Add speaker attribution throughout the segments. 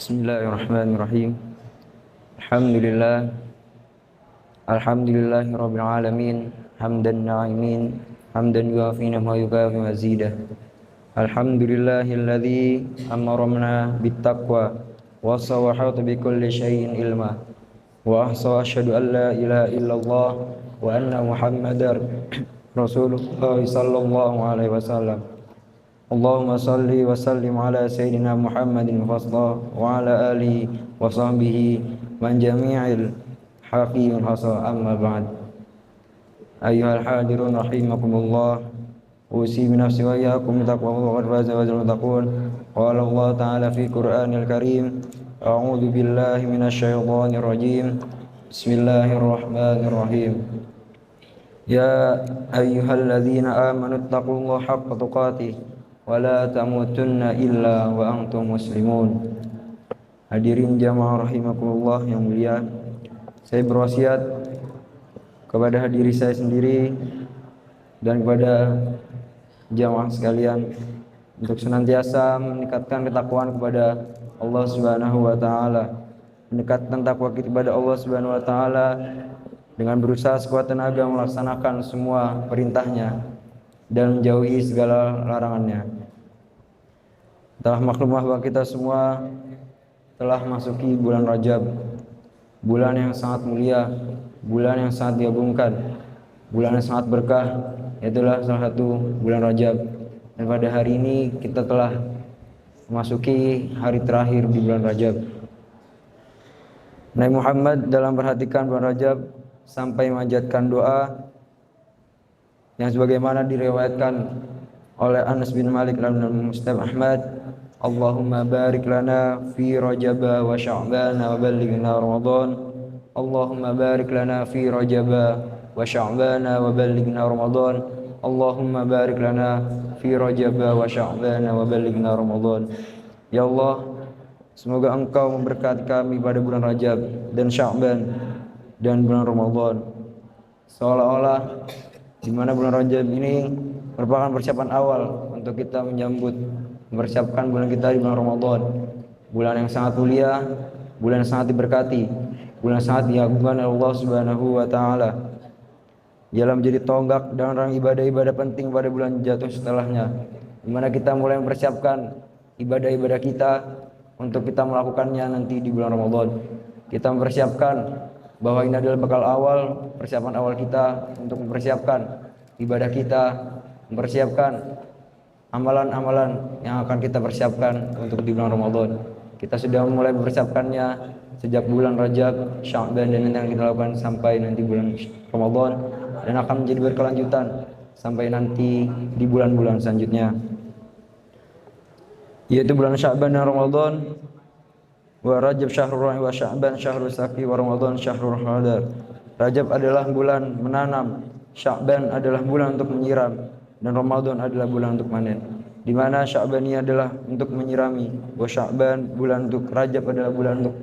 Speaker 1: Bismillahirrahmanirrahim. Alhamdulillahirabbil alamin, hamdan na'imin, hamdan yuafi ma yukafi mazidah. Alhamdulillahilladzi amarna bittaqwa wa sawahata bikulli syai'in ilma. Wa asyhadu an la ilaha illallah wa anna Muhammadar Rasulullah sallallahu alaihi wasallam. Allahumma salli wa sallim ala sayyidina Muhammadin fasla wa ala alihi wa sahbihi man jami'il haqiqin hasa amma ba'd. Ayyuhal hadirun rahimakumullah, usi bi nafsi wa iyyakum bitaqwa qad faza wal muttaqun. Qala Allah ta'ala fi Qur'anil Karim, a'udzu billahi minasy syaithanir rajim. Bismillahirrahmanirrahim. Ya ayyuhalladzina amanu taqullaha haqqa tuqatih wala tamutunna illa wa antum muslimun. Hadirin jamaah rahimakumullah yang mulia, saya berwasiat kepada diri saya sendiri dan kepada jamaah sekalian untuk senantiasa meningkatkan ketakwaan kepada Allah Subhanahu wa taala, meningkatkan takwa kita kepada Allah Subhanahu wa taala dengan berusaha sekuat tenaga melaksanakan semua perintahnya dan menjauhi segala larangannya. Telah maklum bahwa kita semua telah masuki bulan Rajab, bulan yang sangat mulia, bulan yang sangat diagungkan, bulan yang sangat berkah, itulah salah satu bulan Rajab. Dan pada hari ini kita telah memasuki hari terakhir di bulan Rajab. Nabi Muhammad dalam perhatikan bulan Rajab sampai memanjatkan doa yang sebagaimana diriwayatkan oleh Anas bin Malik dan Muslim Ahmad, Allahumma barik lana fi Rajab wa Sya'ban wa ballighna Ramadan. Allahumma barik lana fi Rajab wa Sya'ban wa ballighna Ramadan. Allahumma barik lana fi Rajab wa Sya'ban wa ballighna Ramadan. Ya Allah, semoga Engkau memberkati kami pada bulan Rajab dan Sya'ban dan bulan Ramadan. Seolah-olah di mana bulan Rajab ini merupakan persiapan awal untuk kita mempersiapkan bulan kita di bulan Ramadan, bulan yang sangat mulia, bulan yang sangat diberkati, bulan yang sangat diagungkan oleh Allah Subhanahu wa taala. Ialah menjadi tonggak dan rang ibadah-ibadah penting pada bulan jatuh setelahnya, di mana kita mulai mempersiapkan ibadah-ibadah kita untuk kita melakukannya nanti di bulan Ramadan. Kita mempersiapkan bahwa ini adalah bekal awal, persiapan awal kita untuk mempersiapkan ibadah kita, mempersiapkan amalan-amalan yang akan kita persiapkan untuk di bulan Ramadan. Kita sudah mulai mempersiapkannya sejak bulan Rajab, Sya'ban dan yang kita lakukan sampai nanti bulan Ramadan, dan akan menjadi berkelanjutan sampai nanti di bulan-bulan selanjutnya, yaitu bulan Sya'ban dan Ramadan. Wa Rajab syahrul rahim wa Sya'ban syahrul saqi wa Ramadan syahrul hadar. Rajab adalah bulan menanam, Sya'ban adalah bulan untuk menyiram, dan Ramadan adalah bulan untuk panen. Di mana Sya'ban ini adalah untuk menyirami, wa Sya'ban bulan untuk, Rajab adalah bulan untuk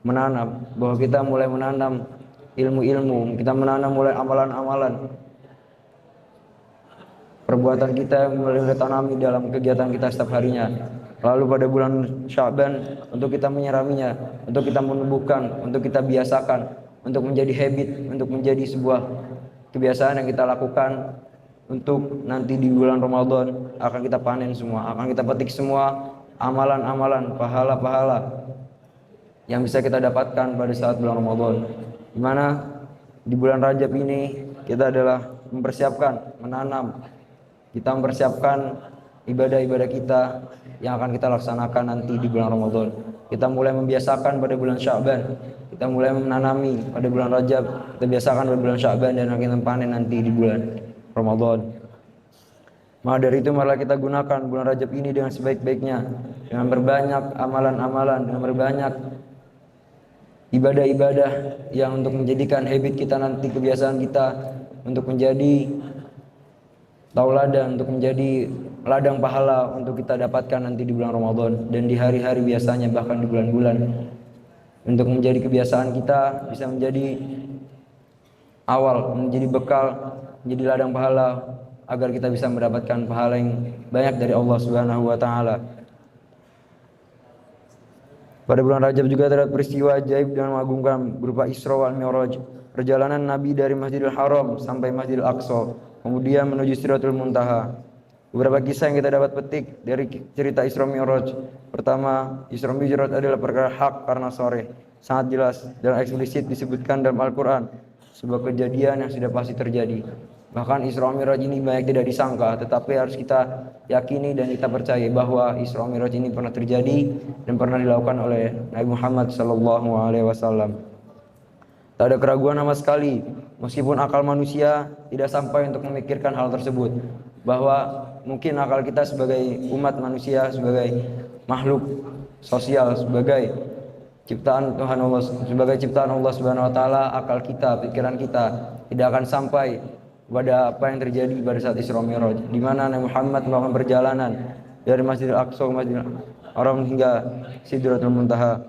Speaker 1: menanam, bahwa kita mulai menanam ilmu-ilmu, kita menanam mulai amalan-amalan, perbuatan kita mulai ditanami dalam kegiatan kita setiap harinya. Lalu pada bulan Sya'ban untuk kita menyiraminya, untuk kita menumbuhkan, untuk kita biasakan, untuk menjadi habit, untuk menjadi sebuah kebiasaan yang kita lakukan, untuk nanti di bulan Ramadan akan kita panen semua, akan kita petik semua amalan-amalan, pahala-pahala yang bisa kita dapatkan pada saat bulan Ramadan. Di mana di bulan Rajab ini kita adalah mempersiapkan, menanam, kita mempersiapkan ibadah-ibadah kita yang akan kita laksanakan nanti di bulan Ramadan. Kita mulai membiasakan pada bulan Sya'ban, kita mulai menanami pada bulan Rajab, kita biasakan pada bulan Sya'ban, dan akan kita panen nanti di bulan Ramadan. Maka dari itu marilah kita gunakan bulan Rajab ini dengan sebaik-baiknya, dengan berbanyak amalan-amalan, dengan berbanyak ibadah-ibadah yang untuk menjadikan habit kita nanti, kebiasaan kita untuk menjadi tauladan, untuk menjadi ladang pahala untuk kita dapatkan nanti di bulan Ramadan dan di hari-hari biasanya, bahkan di bulan-bulan, untuk menjadi kebiasaan kita bisa menjadi awal, menjadi bekal, menjadi ladang pahala agar kita bisa mendapatkan pahala yang banyak dari Allah Subhanahu wa taala. Pada bulan Rajab juga terdapat peristiwa ajaib dan mengagumkan berupa Isra wal Mi'raj, perjalanan Nabi dari Masjidil Haram sampai Masjidil Aqsa, kemudian menuju Sidratul Muntaha. Beberapa kisah yang kita dapat petik dari cerita Isra Mi'raj. Pertama, Isra Mi'raj adalah perkara hak karena sharih, sangat jelas dan eksplisit disebutkan dalam Al-Quran, sebuah kejadian yang sudah pasti terjadi. Bahkan Isra Mi'raj ini banyak tidak disangka, tetapi harus kita yakini dan kita percaya bahwa Isra Mi'raj ini pernah terjadi dan pernah dilakukan oleh Nabi Muhammad SAW. Tak ada keraguan sama sekali, meskipun akal manusia tidak sampai untuk memikirkan hal tersebut, bahwa mungkin akal kita sebagai umat manusia, sebagai makhluk sosial, sebagai ciptaan Tuhan Allah, sebagai ciptaan Allah Subhanahu wa taala, akal kita, pikiran kita tidak akan sampai pada apa yang terjadi pada saat Isra Mi'raj, di mana Nabi Muhammad melakukan perjalanan dari Masjidil Aqsa ke Masjidil Haram hingga Sidratul Muntaha.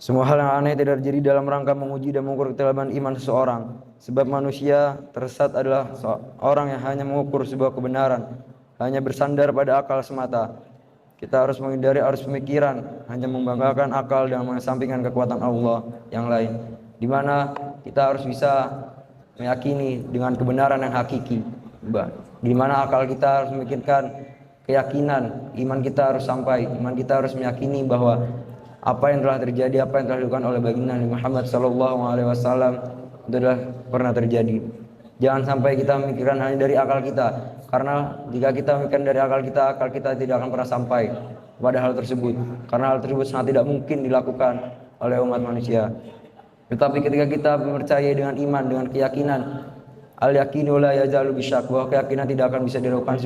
Speaker 1: Semua hal yang aneh tidak terjadi dalam rangka menguji dan mengukur ketelabanan iman seseorang, sebab manusia tersesat adalah orang yang hanya mengukur sebuah kebenaran, hanya bersandar pada akal semata. Kita harus menghindari arus pemikiran, hanya membanggakan akal dan mengesampingkan kekuatan Allah yang lain, di mana kita harus bisa meyakini dengan kebenaran yang hakiki, di mana akal kita harus memikirkan keyakinan, iman kita harus sampai, iman kita harus meyakini bahwa apa yang telah terjadi, apa yang telah dilakukan oleh baginda Nabi Muhammad SAW itu adalah pernah terjadi. Jangan sampai kita memikirkan hanya dari akal kita, karena jika kita memikirkan dari akal kita tidak akan pernah sampai pada hal tersebut, karena hal tersebut sangat tidak mungkin dilakukan oleh umat manusia. Tetapi ketika kita percaya dengan iman, dengan keyakinan, al-yaqinu la yazalu bisyak, bahwa keyakinan tidak akan bisa dilakukan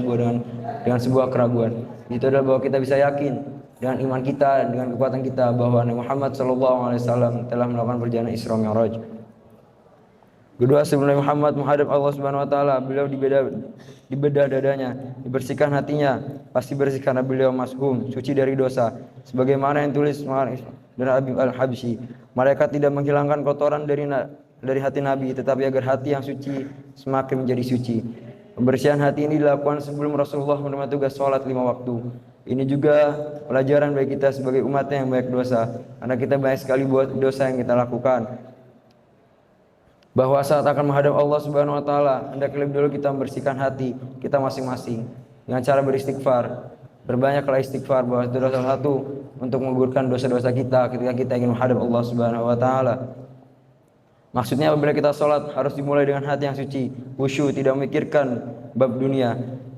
Speaker 1: dengan sebuah keraguan. Itu adalah bahwa kita bisa yakin dengan iman kita, dengan kekuatan kita, bahwa Nabi Muhammad SAW telah melakukan perjalanan Isra Mi'raj. Kedua, sebelum Nabi Muhammad menghadap Allah Subhanahu wa taala, beliau dibedah dadanya, dibersihkan hatinya, pasti bersih karena beliau mashum, suci dari dosa. Sebagaimana yang tulis dan Habib Al-Habsyi, malaikat tidak menghilangkan kotoran dari hati Nabi, tetapi agar hati yang suci semakin menjadi suci. Pembersihan hati ini dilakukan sebelum Rasulullah menerima tugas sholat 5 waktu. Ini juga pelajaran bagi kita sebagai umatnya yang banyak dosa, karena kita banyak sekali buat dosa yang kita lakukan. Bahwa saat akan menghadap Allah Subhanahu wa taala, hendaknya lebih dulu kita membersihkan hati kita masing-masing dengan cara beristighfar. Berbanyaklah istighfar, bahwa itu adalah salah satu untuk menggugurkan dosa-dosa kita ketika kita ingin menghadap Allah Subhanahu wa taala. Maksudnya apabila kita sholat harus dimulai dengan hati yang suci, khusyuk, tidak memikirkan bab dunia.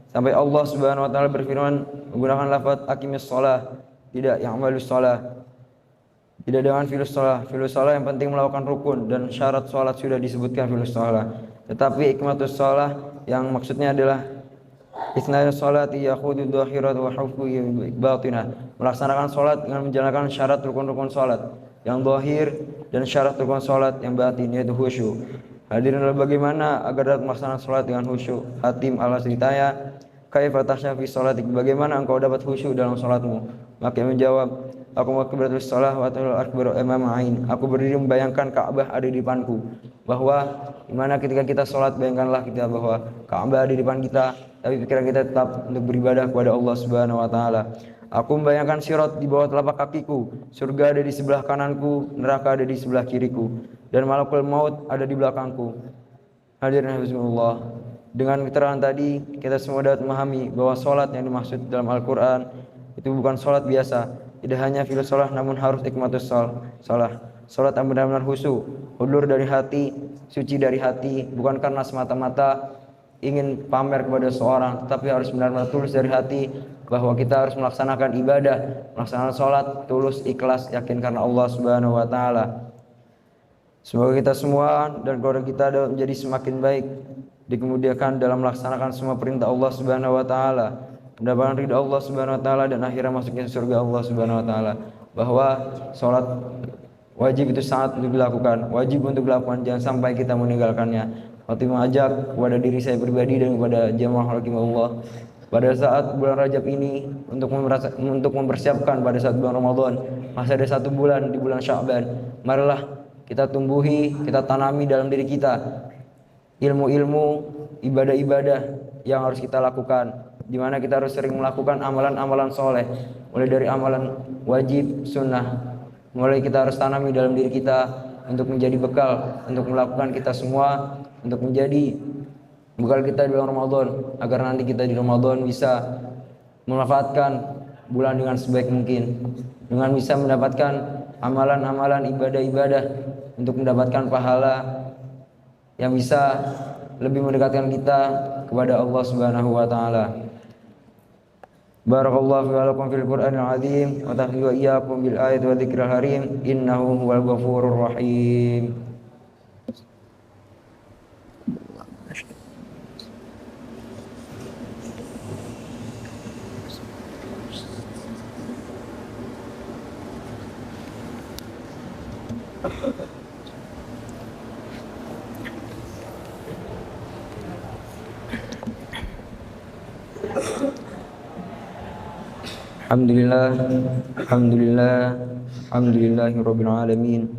Speaker 1: Sampai Allah Subhanahu wa taala berfirman menggunakan lafaz aqimis shalah, tidak ya'malus shalah. Tidak dengan filus shalah yang penting melakukan rukun, dan syarat sholat sudah disebutkan filus shalah. Tetapi ikmatus shalah yang maksudnya adalah isna'us sholati yakhudu dhahirat wa hufu batinah, melaksanakan sholat dengan menjalankan syarat rukun-rukun sholat yang zahir dan syarat rukun sholat yang batin, yaitu khusyuk. Hadirin, bagaimana agar dapat melaksanakan sholat dengan khusyuk? Hatim al-Asritaya, kaifa tahsya fi sholatik, bagaimana engkau dapat khusyuk dalam sholatmu? Maka menjawab, aku makbaratus shalah wa ta'ala akbar amam ain, aku berdiri membayangkan Ka'bah ada di depanku. Bahwa dimana ketika kita sholat, bayangkanlah kita bahwa Ka'bah ada di depan kita, tapi pikiran kita tetap untuk beribadah kepada Allah Subhanahu wa taala. Aku membayangkan sirat di bawah telapak kakiku, surga ada di sebelah kananku, neraka ada di sebelah kiriku, dan malakul maut ada di belakangku. Hadirin hafizullah, dengan keterangan tadi kita semua dapat memahami bahwa sholat yang dimaksud dalam Al-Quran itu bukan sholat biasa, tidak hanya fi'il sholat, namun harus ikmatus sholat. Sholat yang benar-benar khusyuk, hudur dari hati, suci dari hati, bukan karena semata-mata ingin pamer kepada seorang, tetapi harus benar-benar tulus dari hati, bahwa kita harus melaksanakan ibadah, melaksanakan sholat tulus, ikhlas, yakin karena Allah Subhanahu wa taala. Semoga kita semua dan keluarga kita dapat menjadi semakin baik, dikemudiakan dalam melaksanakan semua perintah Allah Subhanahu wa taala, mendapatkan ridha Allah Subhanahu wa taala, dan akhirnya masuknya surga Allah Subhanahu wa taala. Bahwa sholat wajib itu sangat untuk dilakukan, wajib untuk dilakukan, jangan sampai kita meninggalkannya. Waktu mengajak kepada diri saya pribadi dan kepada jamaah rahimahullah pada saat bulan Rajab ini untuk mempersiapkan pada saat bulan Ramadan, masih ada 1 bulan di bulan Sya'ban. Marilah kita tumbuhi, kita tanami dalam diri kita ilmu-ilmu, ibadah-ibadah yang harus kita lakukan, di mana kita harus sering melakukan amalan-amalan soleh, mulai dari amalan wajib, sunnah, mulai kita harus tanami dalam diri kita untuk menjadi bekal untuk melakukan kita semua, untuk menjadi bekal kita di bulan Ramadan, agar nanti kita di Ramadan bisa memanfaatkan bulan dengan sebaik mungkin, dengan bisa mendapatkan amalan-amalan ibadah-ibadah untuk mendapatkan pahala yang bisa lebih mendekatkan kita kepada Allah Subhanahu wa taala. Barakallahu fi lakum fil Qur'anil azim wa tahfizu wa iyyakum bil ayati wa dzikril harim innahu huwal ghafurur rahim. Alhamdulillah, alhamdulillah, alhamdulillahirabbil alamin.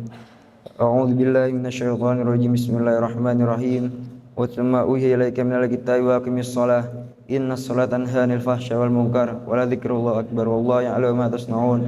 Speaker 1: A'udzu billahi minasyaitonir rajim. Bismillahirrahmanirrahim. Wa tsumma uhiya ilaika minal kitabi wa aqimis shalah. Innas salata tanha 'anil fahsya'i wal munkar wa la dzikrullahi akbar wallahu ya'lamu ma tasna'un.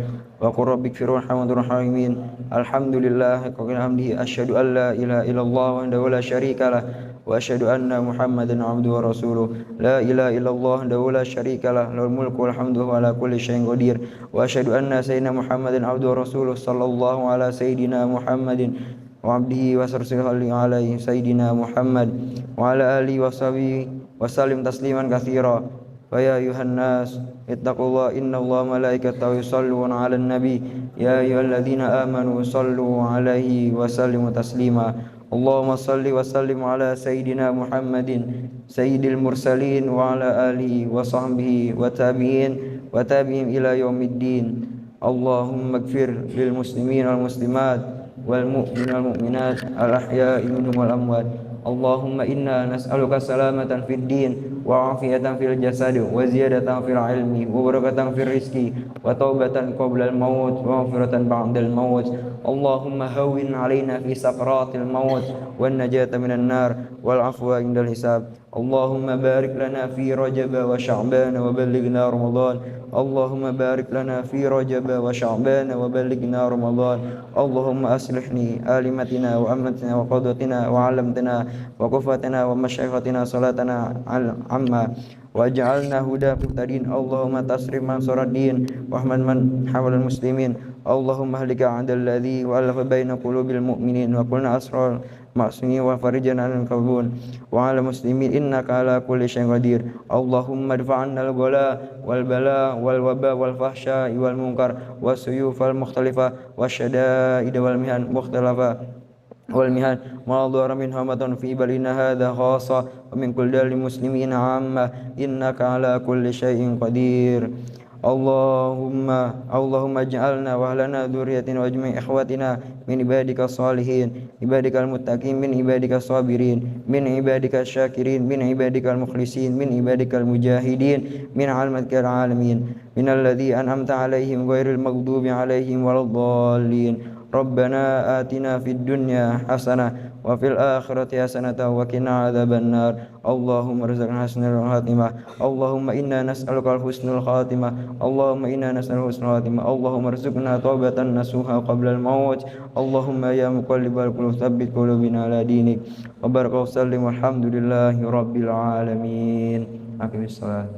Speaker 1: Wa qur rabbighfir warhamhum rahimin. Alhamdulillah wa hamdihi asyhadu an la ilaha illallah wahdahu la syarika lah wa asyhadu anna Muhammadan 'abduhu wa rasuluh. La ilaha illallah wahdahu la syarika lah lahul mulku wal hamdu wa ala kulli syai'in qadir. Wa asyhadu anna sayyidina Muhammadan 'abduhu wa rasuluh sallallahu ala sayyidina Muhammadin wa 'abdihi wa rasulihi alaihi sayyidina Muhammad wa ala alihi wa sahbihi wa sallim tasliman katsira. Fa ya ayuhan nas ittaqullaha innallaha malaikatahu yusholluna 'alan nabi ya ayyuhalladzina amanu shallu 'alaihi wa sallimu taslima. Allahumma salli wa sallim ala sayyidina Muhammadin sayyidil mursalin wa ala alihi wa sahbihi wa tabi'in ila yaumiddin. Allahumma ighfir lil muslimin wal muslimat wal mu'minin wal mu'minat al ahya'i minhum wal amwat. Allahumma inna nas'aluka salamatan fid din wa afiyatan fil jasad wa ziyadatan fil ilmi wa barakatan fil rizqi wa taubatan qabla al maut wa maghfiratan ba'da al maut. Allahumma hawwin 'alaina fi sakratil maut wan najata minan nar wal afwa indal hisab. Allahumma barik lana fi Rajab wa Sya'ban wa ballighna Ramadan. Allahumma barik lana fi Rajab wa Sya'ban wa ballighna Ramadan. Allahumma aslihni alimatina wa amatina wa qadatina wa 'alamtina wa kufatina wa masyaikhatina salatana amma waj'alna huda muhtadin. Allahumma tasrif man suraddin wa ahmad man hawal muslimin. Allahumma hlika 'adal ladzi wa alafa baina qulubil mu'minin wa qulna asrar ma'sumi wa farijan al kabun wa ala muslimin innaka ala kulli syai'in qadir. Allahumma dfa'anna al-ghala wal bala wal waba wal fahsya wal munkar was suyuf al mukhtalifa wasyada'id wal mihan mukhtalafa wal mihan ma dhara min hamatan fi balina hadha khassa wa min kulli dal muslimin 'amma innaka ala kulli syai'in qadir. Allahumma ij'alna wa ahlana dzurriyyatina wa jami' ikhwatina min ibadika shalihin ibadikal muttaqin min ibadika sabirin min ibadika syakirin min ibadikal mukhlisin min ibadikal mujahidin min almatikal alamin min alladzi an'amta 'alaihim ghairil maghdubi 'alaihim waladdallin. Rabbana atina fid dunya hasanah wa fil akhirati hasanah wa qina adzabannar. Allahumma rizqna husnul khatimah. Allahumma inna nas'aluka husnul khatimah. Allahumma inna nas'aluka husnul khatimah. Allahumma rizqna taubatan nasuha qabla al-maut. Allahumma ya muqallibal qulub tsabbit qulubana ala dinik. Wa barakallahu sallim walhamdulillahi rabbil alamin. Aqimis salat.